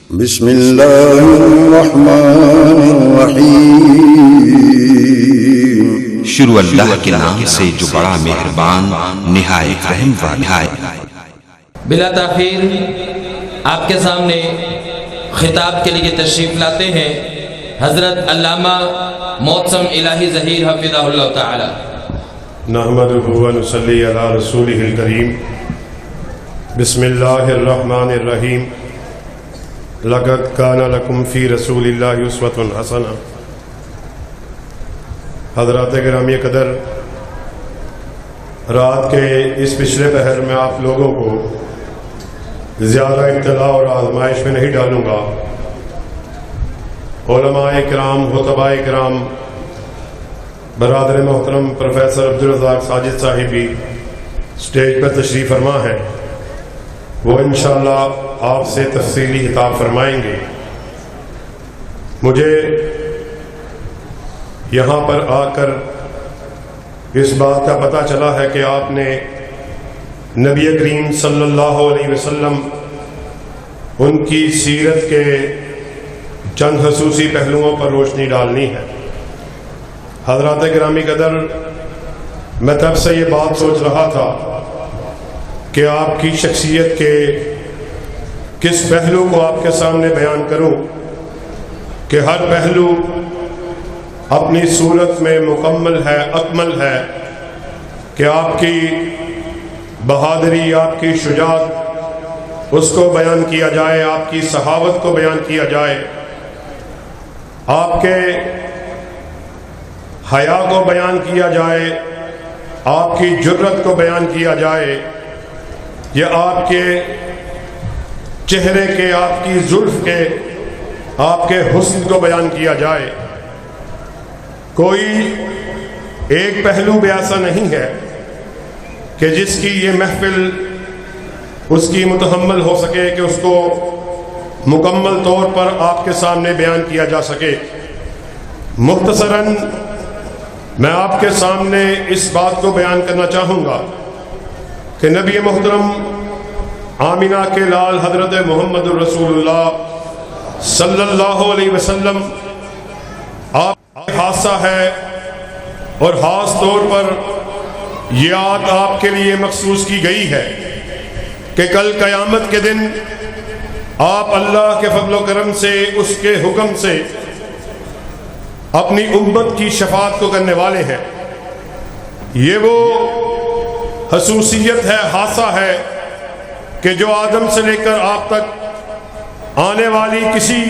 بسم اللہ الرحمن الرحیم۔ شروع اللہ کے نام سے جو بڑا مہربان نہایت رحم والا ہے۔ بلا تاخیر آپ کے سامنے خطاب کے لیے تشریف لاتے ہیں حضرت علامہ محتسم الہی ظہیر حفظہ اللہ تعالی۔ نحمدہ و نصلی علی رسولہ الکریم۔ بسم اللہ الرحمن الرحیم۔ لقد کان لکم فی رسول اللہ اسوۃ حسنہ۔ حضرات گرامی قدر، رات کے اس پچھلے پہر میں آپ لوگوں کو زیادہ ابتلاء اور آزمائش میں نہیں ڈالوں گا۔ علماء کرام، خطباء کرام، برادر محترم پروفیسر عبدالرزاق ساجد صاحب بھی اسٹیج پر تشریف فرما ہے، وہ انشاءاللہ آپ سے تفصیلی خطاب فرمائیں گے۔ مجھے یہاں پر آ کر اس بات کا پتہ چلا ہے کہ آپ نے نبی کریم صلی اللہ علیہ وسلم ان کی سیرت کے چند خصوصی پہلوؤں پر روشنی ڈالنی ہے۔ حضرات گرامی قدر، میں تب سے یہ بات سوچ رہا تھا کہ آپ کی شخصیت کے کس پہلو کو آپ کے سامنے بیان کروں کہ ہر پہلو اپنی صورت میں مکمل ہے، اکمل ہے، کہ آپ کی بہادری، آپ کی شجاعت اس کو بیان کیا جائے، آپ کی سخاوت کو بیان کیا جائے، آپ کے حیا کو بیان کیا جائے، آپ کی جرت کو بیان کیا جائے، یہ آپ کے چہرے کے، آپ کی زلف کے، آپ کے حسن کو بیان کیا جائے۔ کوئی ایک پہلو بھی ایسا نہیں ہے کہ جس کی یہ محفل اس کی متحمل ہو سکے کہ اس کو مکمل طور پر آپ کے سامنے بیان کیا جا سکے۔ مختصراً میں آپ کے سامنے اس بات کو بیان کرنا چاہوں گا کہ نبی محترم آمینہ کے لال حضرت محمد الرسول اللہ صلی اللہ علیہ وسلم آپ حادثہ ہے، اور خاص طور پر یہ یاد آپ کے لیے مخصوص کی گئی ہے کہ کل قیامت کے دن آپ اللہ کے فضل و کرم سے، اس کے حکم سے اپنی امت کی شفاعت کو کرنے والے ہیں۔ یہ وہ خصوصیت ہے، حادثہ ہے کہ جو آدم سے لے کر آپ تک آنے والی کسی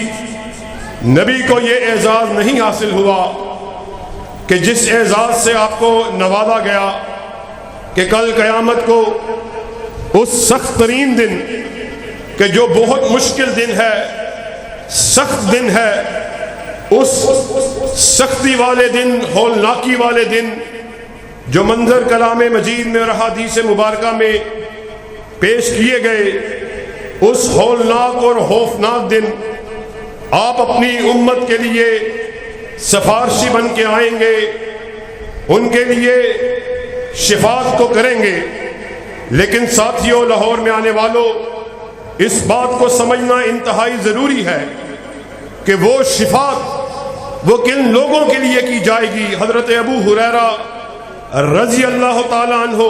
نبی کو یہ اعزاز نہیں حاصل ہوا کہ جس اعزاز سے آپ کو نوازا گیا کہ کل قیامت کو اس سخت ترین دن، کہ جو بہت مشکل دن ہے، سخت دن ہے، اس سختی والے دن، ہولناکی والے دن، جو منظر کلام مجید میں اور احادیث مبارکہ میں پیش کیے گئے، اس ہولناک اور خوفناک دن آپ اپنی امت کے لیے سفارشی بن کے آئیں گے، ان کے لیے شفاعت کو کریں گے۔ لیکن ساتھیوں، لاہور میں آنے والوں، اس بات کو سمجھنا انتہائی ضروری ہے کہ وہ شفاعت وہ کن لوگوں کے لیے کی جائے گی۔ حضرت ابو ہریرہ رضی اللہ تعالی عنہ،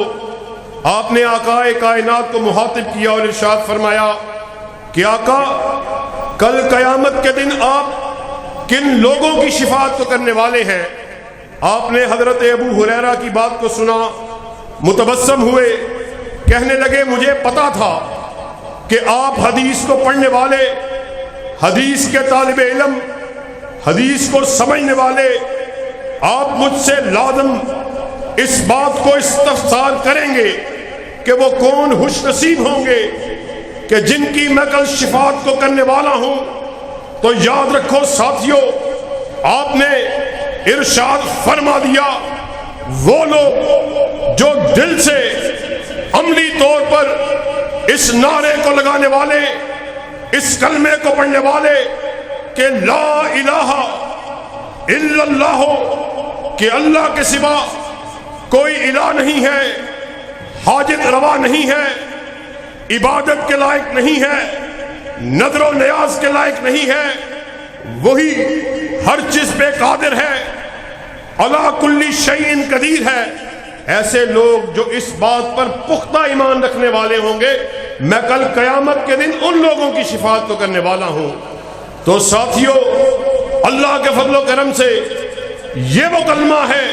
آپ نے آقا کائنات کو مخاطب کیا اور ارشاد فرمایا کہ آقا، کل قیامت کے دن آپ کن لوگوں کی شفاعت کو کرنے والے ہیں؟ آپ نے حضرت ابو ہریرہ کی بات کو سنا، متبسم ہوئے، کہنے لگے مجھے پتا تھا کہ آپ حدیث کو پڑھنے والے، حدیث کے طالب علم، حدیث کو سمجھنے والے، آپ مجھ سے لازم اس بات کو استفسار کریں گے کہ وہ کون خوش نصیب ہوں گے کہ جن کی میں کل شفاعت کو کرنے والا ہوں۔ تو یاد رکھو ساتھیوں، آپ نے ارشاد فرما دیا، وہ لوگ جو دل سے عملی طور پر اس نعرے کو لگانے والے، اس کلمے کو پڑھنے والے کہ لا الہ الا اللہ، کہ اللہ کے سوا کوئی الہ نہیں ہے، حاجت روا نہیں ہے، عبادت کے لائق نہیں ہے، نظر و نیاز کے لائق نہیں ہے، وہی ہر چیز پہ قادر ہے، علی کل شیء قدیر ہے۔ ایسے لوگ جو اس بات پر پختہ ایمان رکھنے والے ہوں گے، میں کل قیامت کے دن ان لوگوں کی شفاعت کو کرنے والا ہوں۔ تو ساتھیو، اللہ کے فضل و کرم سے یہ وہ کلمہ ہے،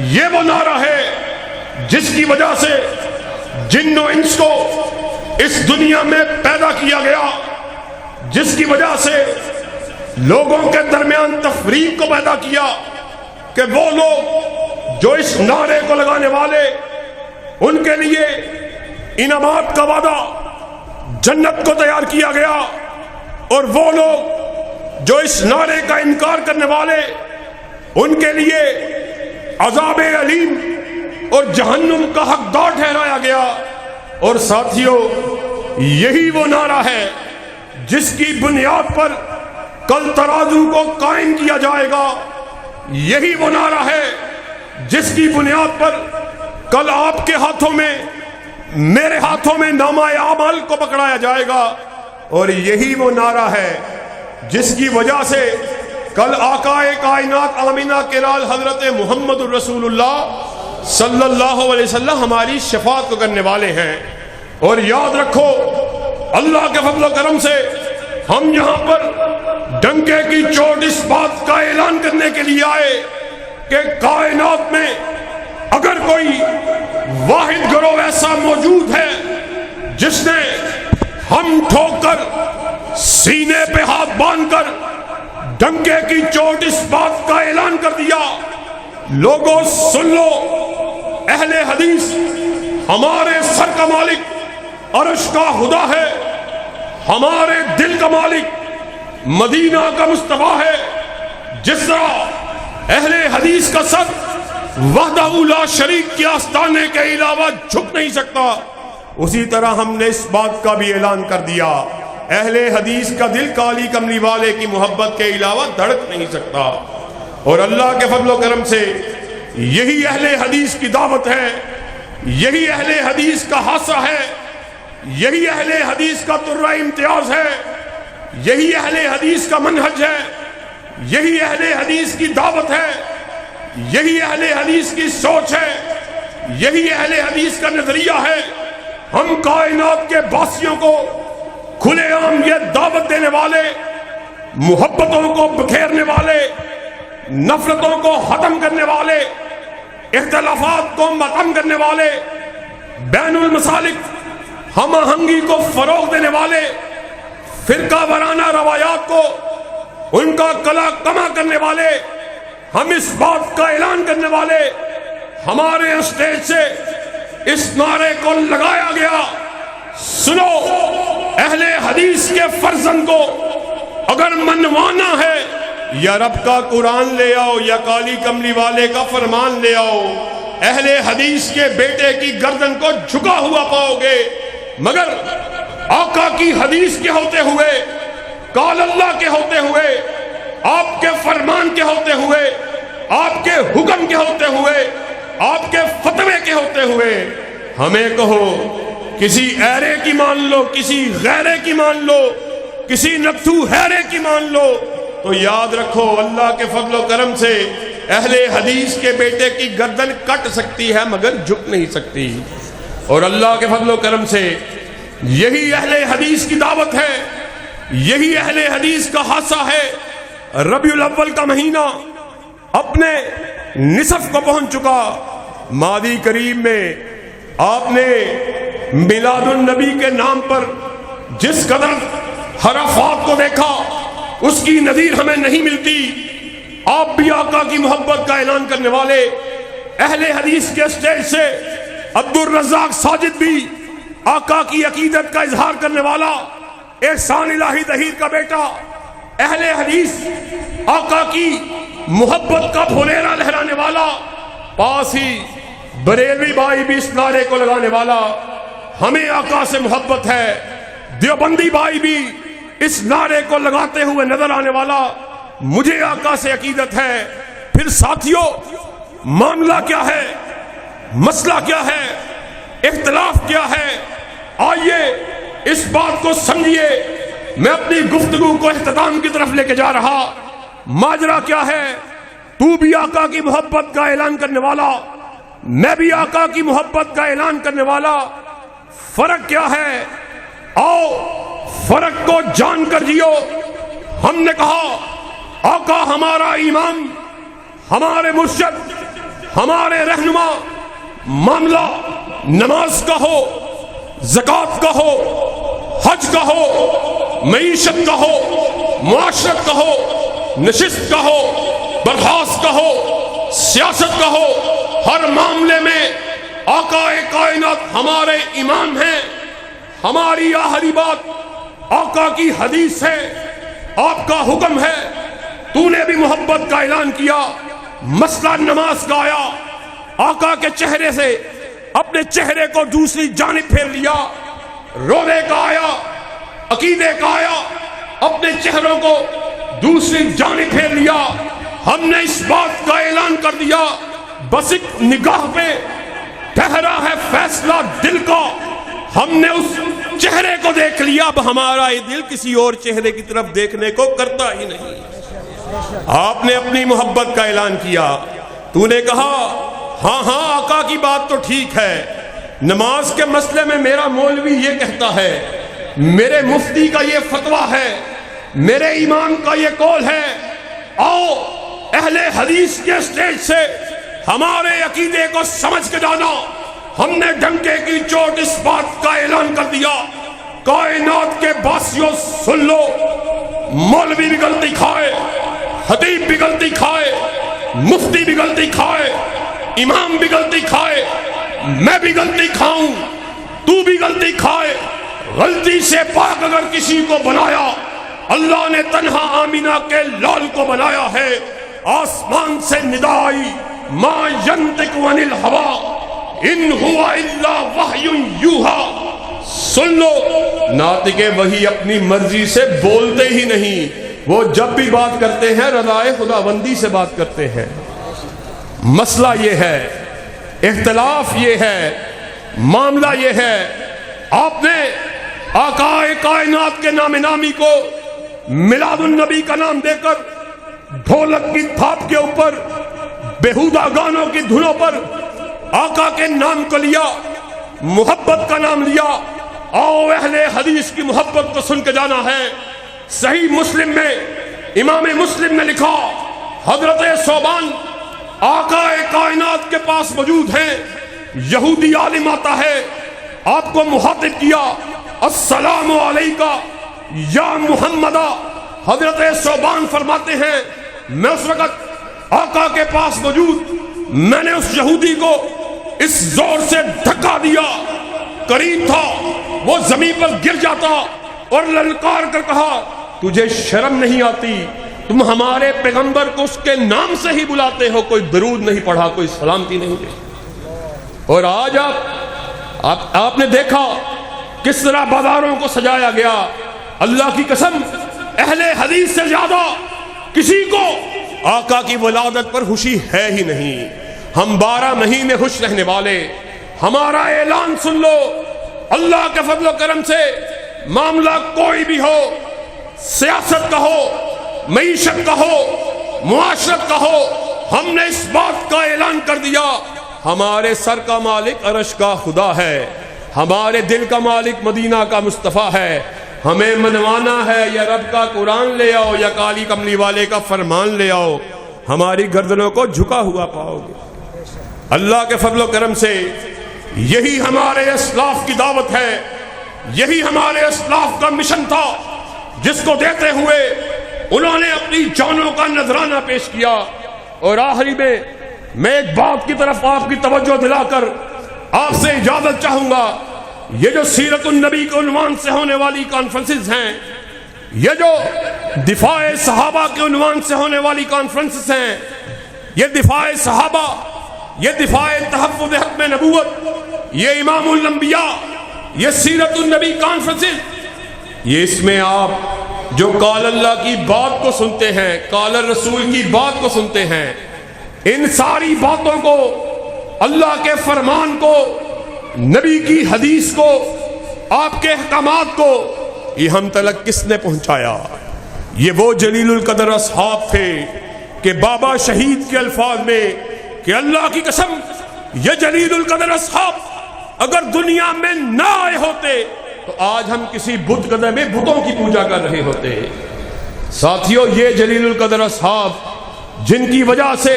یہ وہ نعرہ ہے جس کی وجہ سے جن و انس کو اس دنیا میں پیدا کیا گیا، جس کی وجہ سے لوگوں کے درمیان تفریق کو پیدا کیا کہ وہ لوگ جو اس نعرے کو لگانے والے، ان کے لیے انعامات کا وعدہ جنت کو تیار کیا گیا، اور وہ لوگ جو اس نعرے کا انکار کرنے والے، ان کے لیے عذاب علیم اور جہنم کا حقدار ٹھہرایا گیا۔ اور ساتھیو، یہی وہ نعرہ ہے جس کی بنیاد پر کل ترازو کو قائم کیا جائے گا، یہی وہ نعرہ ہے جس کی بنیاد پر کل آپ کے ہاتھوں میں، میرے ہاتھوں میں نامہ اعمال کو پکڑایا جائے گا، اور یہی وہ نعرہ ہے جس کی وجہ سے کل آقا کائنات آمینہ کرال حضرت محمد الرسول اللہ صلی اللہ علیہ وسلم ہماری شفاعت کو کرنے والے ہیں۔ اور یاد رکھو، اللہ کے فضل و کرم سے ہم یہاں پر ڈنکے کی چوٹ اس بات کا اعلان کرنے کے لیے آئے کہ کائنات میں اگر کوئی واحد گروہ ایسا موجود ہے جس نے ہم ٹھوک کر سینے پہ ہاتھ باندھ کر ڈنکے کی چوٹ اس بات کا اعلان کر دیا، لوگوں سن لو، اہل حدیث ہمارے سر کا مالک عرش کا خدا ہے، ہمارے دل کا مالک مدینہ کا مصطفیٰ ہے۔ جس طرح اہل حدیث کا سر وحدہ لا شریک کے آستانے کے علاوہ جھک نہیں سکتا، اسی طرح ہم نے اس بات کا بھی اعلان کر دیا، اہل حدیث کا دل کالی کملی والے کی محبت کے علاوہ دھڑک نہیں سکتا۔ اور اللہ کے فضل و کرم سے یہی اہل حدیث کی دعوت ہے، یہی اہل حدیث کا حاصہ ہے، یہی اہل حدیث کا ترہ امتیاز ہے، یہی اہل حدیث کا منہج ہے، یہی اہل حدیث کی دعوت ہے، یہی اہل حدیث کی سوچ ہے، یہی اہل حدیث کا نظریہ ہے۔ ہم کائنات کے باسیوں کو کھلے عام یہ دعوت دینے والے، محبتوں کو بکھیرنے والے، نفرتوں کو ختم کرنے والے، اختلافات کو ختم کرنے والے، بین المسالک ہم آہنگی کو فروغ دینے والے، فرقہ وارانہ روایات کو ان کا کلا کما کرنے والے، ہم اس بات کا اعلان کرنے والے، ہمارے اسٹیج سے اس نعرے کو لگایا گیا، سنو، اہل حدیث کے فرزند کو اگر منوانا ہے، یا رب کا قرآن لے آؤ یا کالی کملی والے کا فرمان لے آؤ، اہل حدیث کے بیٹے کی گردن کو جھکا ہوا پاؤ گے، مگر آقا کی حدیث کے ہوتے ہوئے، قال اللہ کے ہوتے ہوئے، آپ کے فرمان کے ہوتے ہوئے، آپ کے حکم کے ہوتے ہوئے، آپ کے فتوے کے ہوتے ہوئے ہمیں کہو کسی ایرے کی مان لو، کسی غیرے کی مان لو، کسی نقطو حیرے کی مان لو، تو یاد رکھو اللہ کے فضل و کرم سے اہل حدیث کے بیٹے کی گردن کٹ سکتی ہے مگر جھک نہیں سکتی۔ اور اللہ کے فضل و کرم سے یہی اہل حدیث کی دعوت ہے، یہی اہل حدیث کا حاصہ ہے۔ ربیع الاول کا مہینہ اپنے نصف کو پہنچ چکا، ماضی کریم میں آپ نے میلاد النبی کے نام پر جس قدر حرفات کو دیکھا اس کی نظیر ہمیں نہیں ملتی۔ آپ بھی آقا کی محبت کا اعلان کرنے والے، اہل حدیث کے اسٹیج سے عبد الرزاق ساجد بھی آقا کی عقیدت کا اظہار کرنے والا، احسان الہی ظہیر کا بیٹا، اہل حدیث آقا کی محبت کا پھولیرا لہرانے والا، پاس ہی بریلوی بھائی بھی اس نعرے کو لگانے والا، ہمیں آقا سے محبت ہے، دیوبندی بھائی بھی اس نعرے کو لگاتے ہوئے نظر آنے والا، مجھے آقا سے عقیدت ہے۔ پھر ساتھیوں، معاملہ کیا ہے، مسئلہ کیا ہے، اختلاف کیا ہے؟ آئیے اس بات کو سمجھیے میں اپنی گفتگو کو اختتام کی طرف لے کے جا رہا. ماجرا کیا ہے؟ تو بھی آقا کی محبت کا اعلان کرنے والا، میں بھی آقا کی محبت کا اعلان کرنے والا. فرق کیا ہے؟ آؤ فرق کو جان کر جیو. ہم نے کہا آقا ہمارا امام، ہمارے مرشد، ہمارے رہنما. معاملہ نماز کا ہو، زکوٰۃ کا ہو، حج کا ہو، معیشت کا ہو، معاشرت کا ہو، نشست کا ہو، برخاست کا ہو، سیاست کا ہو، ہر معاملے میں آقا کائنات ہمارے امام ہیں. ہماری آخری بات آقا کی حدیث ہے، آپ کا حکم ہے. تو نے بھی محبت کا اعلان کیا. مسئلہ نماز کا آیا، آقا کے چہرے سے اپنے چہرے کو دوسری جانب پھیر لیا. روزے کا آیا، عقیدے کا آیا، اپنے چہروں کو دوسری جانب پھیر لیا. ہم نے اس بات کا اعلان کر دیا بس ایک نگاہ پہ ٹھہرا ہے فیصلہ دل کا. ہم نے اس چہرے کو دیکھ لیا، اب ہمارا یہ دل کسی اور چہرے کی طرف دیکھنے کو کرتا ہی نہیں. آپ نے اپنی محبت کا اعلان کیا. تو نے کہا ہاں ہاں آقا کی بات تو ٹھیک ہے، نماز کے مسئلے میں میرا مولوی یہ کہتا ہے، میرے مفتی کا یہ فتویٰ ہے، میرے امام کا یہ قول ہے. آؤ اہل حدیث کے اسٹیج سے ہمارے عقیدے کو سمجھ کے جانا. ہم نے ڈنکے کی چوٹ اس بات کا اعلان کر دیا، کائنات کے باسیوں سن لو. مولوی بھی غلطی کھائے، خطیب بھی غلطی کھائے، مفتی بھی غلطی کھائے، امام بھی غلطی کھائے، میں بھی غلطی کھاؤں، تو بھی غلطی کھائے. غلطی سے پاک اگر کسی کو بنایا، اللہ نے تنہا آمینہ کے لال کو بنایا ہے. آسمان سے ندا آئی، ما ینطق عن الہویٰ ان ہوا الا وحی یوحیٰ. سن لو، ناطق وحی اپنی مرضی سے بولتے ہی نہیں، وہ جب بھی بات کرتے ہیں رضائے خداوندی سے بات کرتے ہیں. مسئلہ یہ ہے، اختلاف یہ ہے، معاملہ یہ ہے. آپ نے آقا کائنات کے نام نامی کو میلاد النبی کا نام دے کر ڈھولک کی تھاپ کے اوپر بیہودہ گانوں کی دھنوں پر آقا کے نام کو لیا، محبت کا نام لیا. آؤ اہل حدیث کی محبت کو سن کے جانا ہے. صحیح مسلم میں امام مسلم نے لکھا، حضرت ثوبان آقا کائنات کے پاس موجود ہیں. یہودی عالم آتا ہے، آپ کو مخاطب کیا، السلام علیکہ یا محمدہ. حضرت ثوبان فرماتے ہیں میں اس وقت آقا کے پاس موجود، میں نے اس یہودی کو اس زور سے دھکا دیا، قریب تھا وہ زمین پر گر جاتا، اور للکار کر کہا تجھے شرم نہیں آتی؟ تم ہمارے پیغمبر کو اس کے نام سے ہی بلاتے ہو، کوئی درود نہیں پڑھا، کوئی سلامتی نہیں دی. اور آج آپ نے دیکھا کس طرح بازاروں کو سجایا گیا. اللہ کی قسم اہل حدیث سے زیادہ کسی کو آقا کی ولادت پر خوشی ہے ہی نہیں. ہم 12 مہینے خوش رہنے والے. ہمارا اعلان سن لو، اللہ کے فضل و کرم سے معاملہ کوئی بھی ہو، سیاست کا ہو، معیشت کا ہو، معاشرت کا ہو، ہم نے اس بات کا اعلان کر دیا ہمارے سر کا مالک عرش کا خدا ہے، ہمارے دل کا مالک مدینہ کا مصطفیٰ ہے. ہمیں منوانا ہے یا رب کا قرآن لے آؤ یا کالی کملی والے کا فرمان لے آؤ، ہماری گردنوں کو جھکا ہوا پاؤ گے. اللہ کے فضل و کرم سے یہی ہمارے اسلاف کی دعوت ہے، یہی ہمارے اسلاف کا مشن تھا، جس کو دیتے ہوئے انہوں نے اپنی جانوں کا نذرانہ پیش کیا. اور آخری میں ایک بات کی طرف آپ کی توجہ دلا کر آپ سے اجازت چاہوں گا. یہ جو سیرت النبی کے عنوان سے ہونے والی کانفرنسز ہیں، یہ جو دفاع صحابہ کے عنوان سے ہونے والی کانفرنسز ہیں، یہ دفاع صحابہ، یہ دفاع تحفظ حکم نبوت، یہ امام الانبیاء، یہ سیرت النبی کانفرنسز، یہ اس میں آپ جو قال اللہ کی بات کو سنتے ہیں، قال الرسول کی بات کو سنتے ہیں، ان ساری باتوں کو، اللہ کے فرمان کو، نبی کی حدیث کو، آپ کے احکامات کو یہ ہم تلک کس نے پہنچایا؟ یہ وہ جلیل القدر اصحاب تھے کہ بابا شہید کے الفاظ میں کہ اللہ کی قسم یہ جلیل القدر اصحاب اگر دنیا میں نہ آئے ہوتے تو آج ہم کسی بت قدر میں بتوں کی پوجا کر رہے ہوتے۔ ساتھیوں، یہ جلیل القدر اصحاب جن کی وجہ سے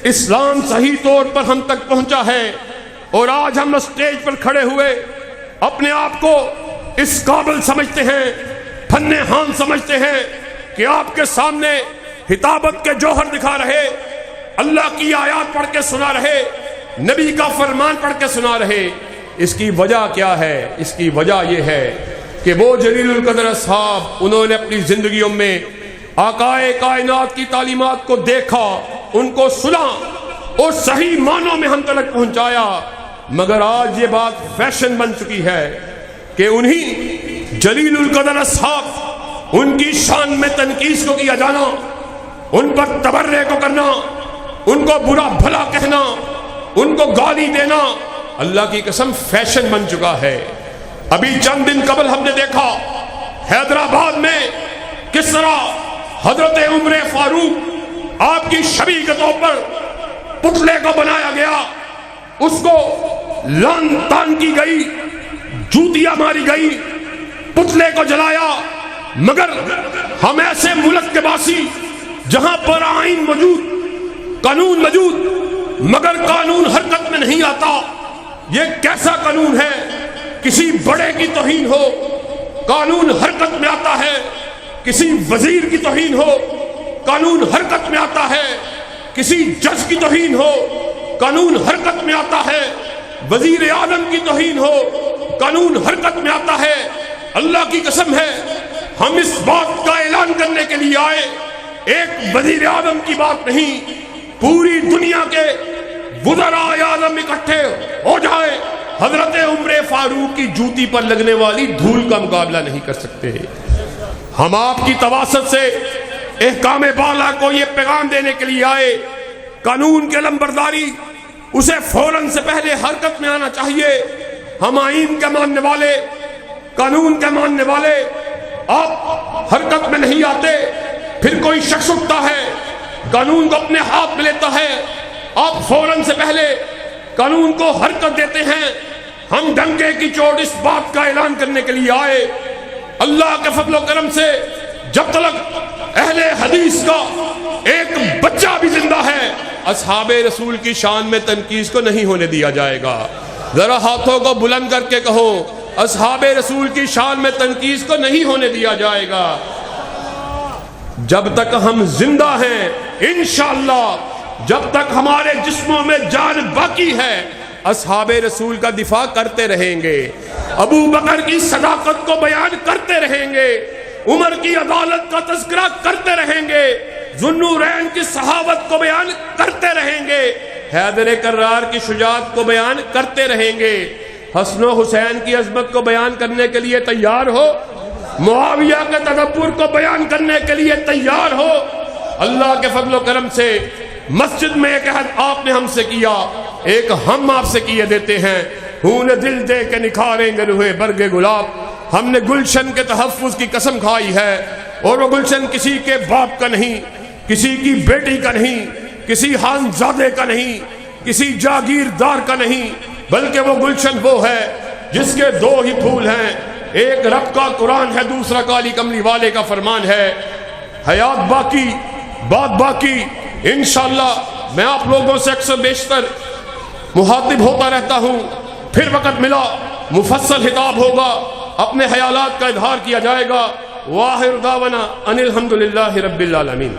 اسلام صحیح طور پر ہم تک پہنچا ہے، اور آج ہم اسٹیج پر کھڑے ہوئے اپنے آپ کو اس قابل سمجھتے ہیں، فن ہان سمجھتے ہیں کہ آپ کے سامنے خطابت کے جوہر دکھا رہے، اللہ کی آیات پڑھ کے سنا رہے، نبی کا فرمان پڑھ کے سنا رہے۔ اس کی وجہ کیا ہے؟ اس کی وجہ یہ ہے کہ وہ جلیل القدر اصحاب انہوں نے اپنی زندگیوں میں آقائے کائنات کی تعلیمات کو دیکھا، ان کو سنا اور صحیح معنوں میں ہم تک پہنچایا۔ مگر آج یہ بات فیشن بن چکی ہے کہ انہی جلیل القدر اصحاب ان کی شان میں تنقید کو کیا جانا، ان پر تبرے کو کرنا، ان کو برا بھلا کہنا، ان کو گالی دینا اللہ کی قسم فیشن بن چکا ہے۔ ابھی چند دن قبل ہم نے دیکھا حیدرآباد میں کس طرح حضرت عمر فاروق آپ کی شبیہ کے طور پر پتلے کو بنایا گیا، اس کو لان تان کی گئی، جوتیاں ماری گئی، پتلے کو جلایا۔ مگر ہم ایسے ملک کے باسی جہاں پر آئین موجود، قانون موجود، مگر قانون حرکت میں نہیں آتا۔ یہ کیسا قانون ہے؟ کسی بڑے کی توہین ہو قانون حرکت میں آتا ہے، کسی وزیر کی توہین ہو قانون حرکت میں آتا ہے، کسی جج کی توہین ہو قانون حرکت میں آتا ہے، وزیر اعظم کی توہین ہو قانون حرکت میں آتا ہے۔ اللہ کی قسم ہے ہم اس بات کا اعلان کرنے کے لیے آئے، ایک وزیر اعظم کی بات نہیں، پوری دنیا کے وزراء اعظم اکٹھے ہو جائے، حضرت عمر فاروق کی جوتی پر لگنے والی دھول کا مقابلہ نہیں کر سکتے۔ ہم آپ کی تواسط سے احکام بالا کو یہ پیغام دینے کے لیے آئے، قانون کے علمبرداری اسے فوراً سے پہلے حرکت میں آنا چاہیے۔ ہم آئین کے ماننے والے، قانون کے ماننے والے، آپ حرکت میں نہیں آتے، پھر کوئی شخص اٹھتا ہے قانون کو اپنے ہاتھ میں لیتا ہے، آپ فوراً سے پہلے قانون کو حرکت دیتے ہیں۔ ہم ڈنکے کی چوٹ اس بات کا اعلان کرنے کے لیے آئے، اللہ کے فضل و کرم سے جب تک اہل حدیث کا ایک بچہ بھی زندہ ہے، اصحاب رسول کی شان میں تنقید کو نہیں ہونے دیا جائے گا۔ ذرا ہاتھوں کو بلند کر کے کہو، اصحاب رسول کی شان میں تنقید کو نہیں ہونے دیا جائے گا۔ جب تک ہم زندہ ہیں انشاءاللہ، جب تک ہمارے جسموں میں جان باقی ہے، اصحاب رسول کا دفاع کرتے رہیں گے، ابو بکر کی صداقت کو بیان کرتے رہیں گے، عمر کی عدالت کا تذکرہ کرتے رہیں گے، ذوالنورین کی صحابت کو بیان کرتے رہیں گے، حیدر کرار کی شجاعت کو بیان کرتے رہیں گے، حسن و حسین کی عظمت کو بیان کرنے کے لیے تیار ہو، معاویہ کے تدبر کو بیان کرنے کے لیے تیار ہو۔ اللہ کے فضل و کرم سے مسجد میں ایک عہد آپ نے ہم سے کیا، ایک ہم آپ سے کیے دیتے ہیں، خون دل دے کے نکھاریں گے روئے برگ گلاب۔ ہم نے گلشن کے تحفظ کی قسم کھائی ہے، اور وہ گلشن کسی کے باپ کا نہیں، کسی کی بیٹی کا نہیں، کسی خانزادے کا نہیں، کسی جاگیردار کا نہیں، بلکہ وہ گلشن وہ ہے جس کے دو ہی پھول ہیں، ایک رب کا قرآن ہے، دوسرا کالی کملی والے کا فرمان ہے۔ حیات باقی، بات باقی، انشاءاللہ میں آپ لوگوں سے اکثر بیشتر مخاطب ہوتا رہتا ہوں، پھر وقت ملا مفصل خطاب ہوگا، اپنے خیالات کا اظہار کیا جائے گا۔ واخر دعوانا ان الحمدللہ رب العالمین۔